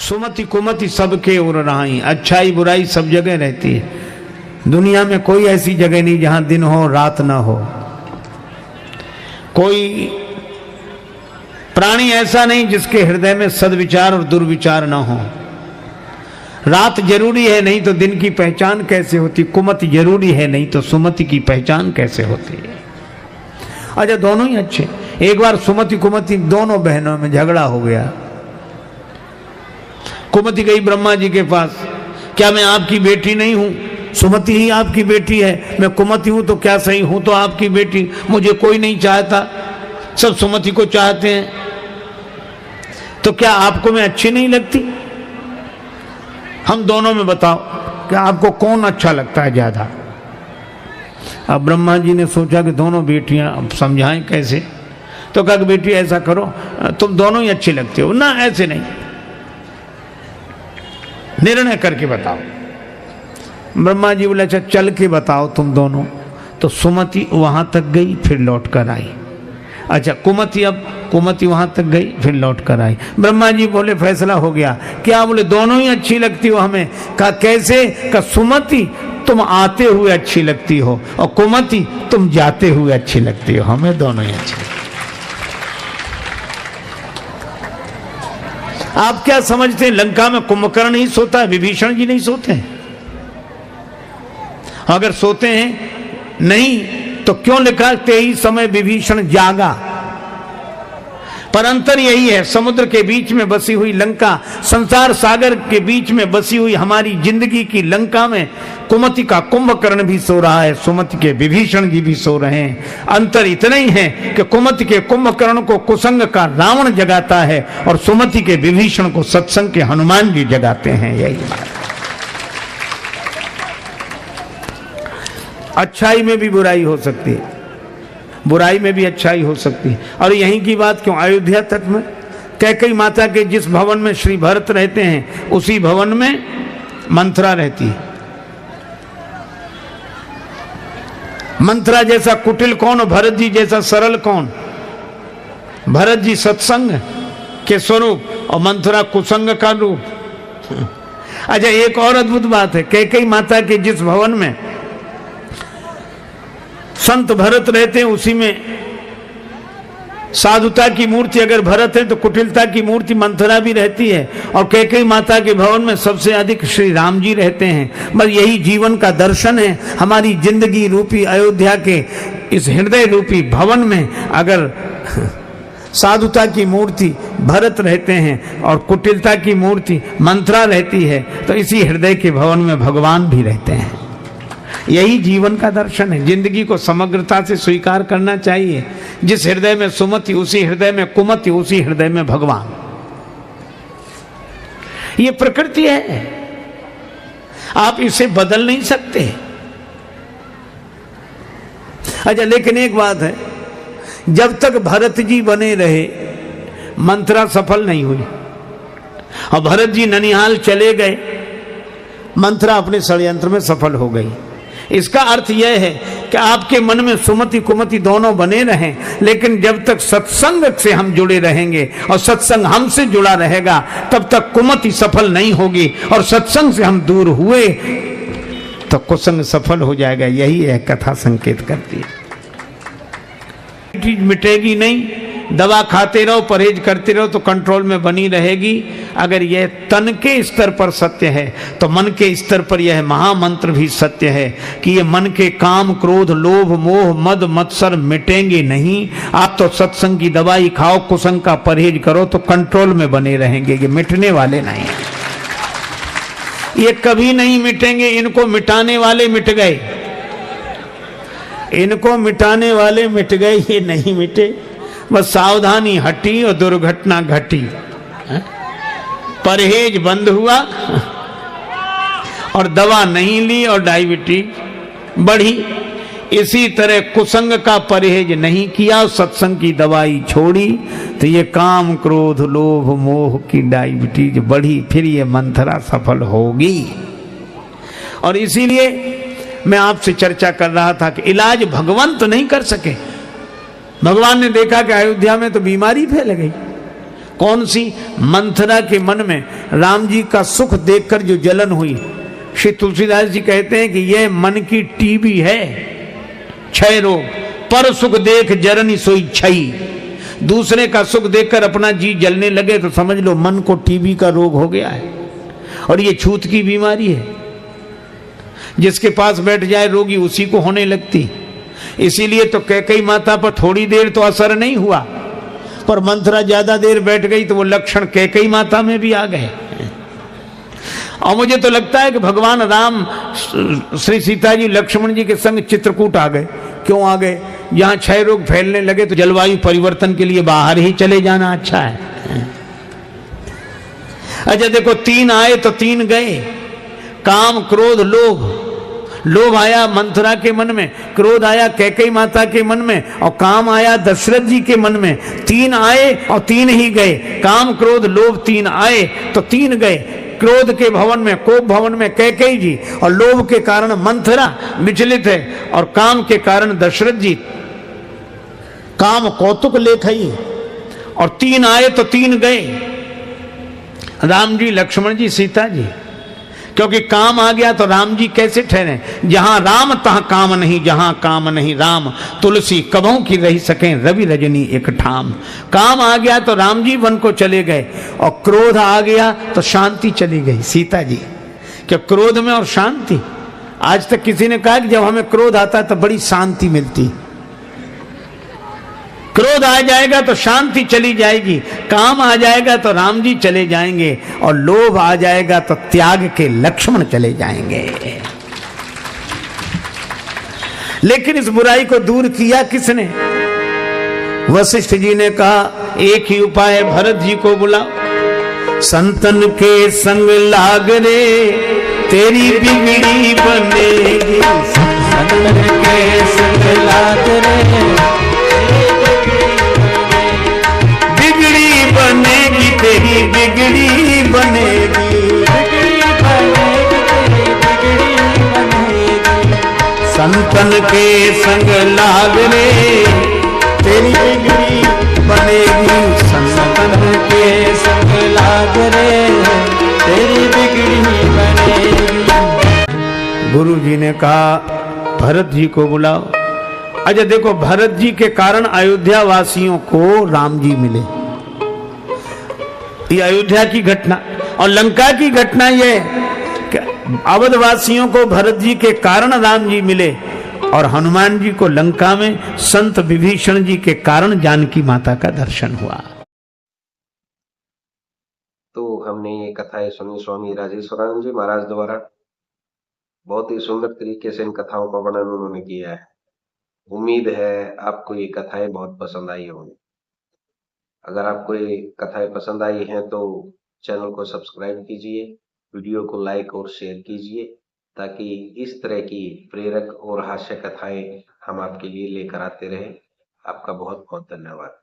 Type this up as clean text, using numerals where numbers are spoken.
सुमति कुमति सबके उर रहाई, अच्छाई बुराई सब जगह रहती है। दुनिया में कोई ऐसी जगह नहीं जहां दिन हो रात ना हो। कोई प्राणी ऐसा नहीं जिसके हृदय में सद्विचार और दुर्विचार ना हो। रात जरूरी है, नहीं तो दिन की पहचान कैसे होती। कुमति जरूरी है, नहीं तो सुमति की पहचान कैसे होती है। अच्छा, दोनों ही अच्छे। एक बार सुमति कुमति दोनों बहनों में झगड़ा हो गया। कुमति गई ब्रह्मा जी के पास, क्या मैं आपकी बेटी नहीं हूं? सुमति ही आपकी बेटी है। मैं कुमति हूं तो क्या सही, हूं तो आपकी बेटी। मुझे कोई नहीं चाहता, सब सुमति को चाहते हैं। तो क्या आपको मैं अच्छी नहीं लगती? हम दोनों में बताओ कि आपको कौन अच्छा लगता है ज्यादा। अब ब्रह्मा जी ने सोचा कि दोनों बेटियां, अब समझाएं कैसे। तो कहा कि बेटी ऐसा करो, तुम दोनों ही अच्छी लगती हो ना। ऐसे नहीं, निर्णय करके बताओ। ब्रह्मा जी बोले अच्छा चल के बताओ तुम दोनों। तो सुमति वहां तक गई, फिर लौट कर आई। अच्छा, कुमति वहां तक गई, फिर लौट कर आई। ब्रह्मा जी बोले फैसला हो गया। क्या? बोले दोनों ही अच्छी लगती हो हमें। कहा कैसे? कहा सुमति तुम आते हुए अच्छी लगती हो और कुमति तुम जाते हुए अच्छी लगती हो। हमें दोनों ही अच्छी। आप क्या समझते हैं लंका में कुंभकर्ण ही सोता है, विभीषण जी नहीं सोते हैं? अगर सोते हैं नहीं तो क्यों लिखा ते ही समय विभीषण जागा? पर अंतर यही है, समुद्र के बीच में बसी हुई लंका, संसार सागर के बीच में बसी हुई हमारी जिंदगी की लंका में कुमति का कुंभकर्ण भी सो रहा है, सुमति के विभीषण जी भी सो रहे हैं। अंतर इतना ही है कि कुमति के कुंभकर्ण को कुसंग का रावण जगाता है और सुमति के विभीषण को सत्संग के हनुमान जी जगाते हैं। यही बात। अच्छाई में भी बुराई हो सकती है, बुराई में भी अच्छाई हो सकती है। और यहीं की बात क्यों, अयोध्या तक में कैकेयी माता के जिस भवन में श्री भरत रहते हैं उसी भवन में मंथरा रहती है। मंथरा जैसा कुटिल कौन और भरत जी जैसा सरल कौन? भरत जी सत्संग के स्वरूप और मंथरा कुसंग का रूप। अच्छा, एक और अद्भुत बात है, कैकेयी माता के जिस भवन में संत भरत रहते हैं उसी में साधुता की मूर्ति अगर भरत है तो कुटिलता की मूर्ति मंथरा भी रहती है। और कैकेयी माता के भवन में सबसे अधिक श्री राम जी रहते हैं। बस यही जीवन का दर्शन है। हमारी जिंदगी रूपी अयोध्या के इस हृदय रूपी भवन में अगर साधुता की मूर्ति भरत रहते हैं और कुटिलता की मूर्ति मंथरा रहती है, तो इसी हृदय के भवन में भगवान भी रहते हैं। यही जीवन का दर्शन है। जिंदगी को समग्रता से स्वीकार करना चाहिए। जिस हृदय में सुमति उसी हृदय में कुमति, उसी हृदय में भगवान। ये प्रकृति है, आप इसे बदल नहीं सकते। अच्छा, लेकिन एक बात है, जब तक भरत जी बने रहे मंथरा सफल नहीं हुई। और भरत जी ननिहाल चले गए, मंथरा अपने षड्यंत्र में सफल हो गई। इसका अर्थ यह है कि आपके मन में सुमति कुमति दोनों बने रहें, लेकिन जब तक सत्संग से हम जुड़े रहेंगे और सत्संग हमसे जुड़ा रहेगा तब तक कुमति सफल नहीं होगी। और सत्संग से हम दूर हुए तो कुसंग सफल हो जाएगा। यही है कथा संकेत करती है। चीज मिटेगी नहीं, दवा खाते रहो, परहेज करते रहो तो कंट्रोल में बनी रहेगी। अगर यह तन के स्तर पर सत्य है तो मन के स्तर पर यह महामंत्र भी सत्य है कि ये मन के काम क्रोध लोभ मोह मद मत्सर मिटेंगे नहीं। आप तो सत्संग की दवाई खाओ, कुसंग का परहेज करो तो कंट्रोल में बने रहेंगे। ये मिटने वाले नहीं, ये कभी नहीं मिटेंगे। इनको मिटाने वाले मिट गए, इनको मिटाने वाले मिट गए, ये नहीं मिटे। बस सावधानी हटी और दुर्घटना घटी, परहेज बंद हुआ और दवा नहीं ली और डायबिटीज बढ़ी। इसी तरह कुसंग का परहेज नहीं किया, सत्संग की दवाई छोड़ी तो ये काम क्रोध लोभ मोह की डायबिटीज बढ़ी। फिर ये मंथरा सफल होगी। और इसीलिए मैं आपसे चर्चा कर रहा था कि इलाज भगवान तो नहीं कर सके। भगवान ने देखा कि अयोध्या में तो बीमारी फैल गई, कौन सी? मंथरा के मन में राम जी का सुख देखकर जो जलन हुई। श्री तुलसीदास जी कहते हैं कि यह मन की टीबी है, क्षय रोग। पर सुख देख जरनी सोई छई। दूसरे का सुख देखकर अपना जी जलने लगे तो समझ लो मन को टीबी का रोग हो गया है, और ये छूत की बीमारी है। जिसके पास बैठ जाए रोगी उसी को होने लगती। इसीलिए तो कैकेयी माता पर थोड़ी देर तो असर नहीं हुआ, पर मंथरा ज्यादा देर बैठ गई तो वो लक्षण कैकेयी माता में भी आ गए। और मुझे तो लगता है कि भगवान राम श्री सीता जी लक्ष्मण जी के संग चित्रकूट आ गए। क्यों आ गए? यहां क्षय रोग फैलने लगे तो जलवायु परिवर्तन के लिए बाहर ही चले जाना अच्छा है। अच्छा देखो, 3 आए तो 3 गए। काम, क्रोध, लोभ। लोभ आया मंथरा के मन में, क्रोध आया कैकेयी माता के मन में, और काम आया दशरथ जी के मन में। 3 आए और 3 ही गए। काम, क्रोध, लोभ 3 आए तो 3 गए। क्रोध के भवन में, कोप भवन में कैकेयी जी, और लोभ के कारण मंथरा विचलित है, और काम के कारण दशरथ जी। काम कौतुक लेखई, और 3 आए तो 3 गए। राम जी, लक्ष्मण जी, सीता जी। क्योंकि काम आ गया तो राम जी कैसे ठहरे? जहां राम तहां काम नहीं, जहां काम नहीं राम। तुलसी कबहू की रही सके, रवि रजनी एक ठाम। काम आ गया तो राम जी वन को चले गए, और क्रोध आ गया तो शांति चली गई सीता जी। क्या क्रोध में और शांति? आज तक किसी ने कहा कि जब हमें क्रोध आता है तो बड़ी शांति मिलती। क्रोध आ जाएगा तो शांति चली जाएगी, काम आ जाएगा तो राम जी चले जाएंगे, और लोभ आ जाएगा तो त्याग के लक्ष्मण चले जाएंगे। लेकिन इस बुराई को दूर किया किसने? वशिष्ठ जी ने कहा एक ही उपाय है, भरत जी को बुलाओ। संतन के संग लाग रे तेरी बिगड़ी बनेगी। संतन के संग लाग रे बनेगी, तेरी बिगड़ी बनेगी। संतन के संग लाग रे तेरी बिगड़ी बनेगी। संतन के संग लाग रे तेरी बिगड़ी बनेगी। गुरु जी ने कहा भरत जी को बुलाओ। अच्छा देखो, भरत जी के कारण अयोध्या वासियों को राम जी मिले। ये अयोध्या की घटना, और लंका की घटना ये कि अवध वासियों को भरत जी के कारण राम जी मिले, और हनुमान जी को लंका में संत विभीषण जी के कारण जानकी माता का दर्शन हुआ। तो हमने ये कथाएं सुनी स्वामी राजेश्वरानंद जी महाराज द्वारा। बहुत ही सुंदर तरीके से इन कथाओं का वर्णन उन्होंने किया है। उम्मीद है आपको ये कथाएं बहुत पसंद आई होंगी। अगर आपको ये कथाएं पसंद आई हैं तो चैनल को सब्सक्राइब कीजिए, वीडियो को लाइक और शेयर कीजिए, ताकि इस तरह की प्रेरक और हास्य कथाएं हम आपके लिए लेकर आते रहें। आपका बहुत बहुत धन्यवाद।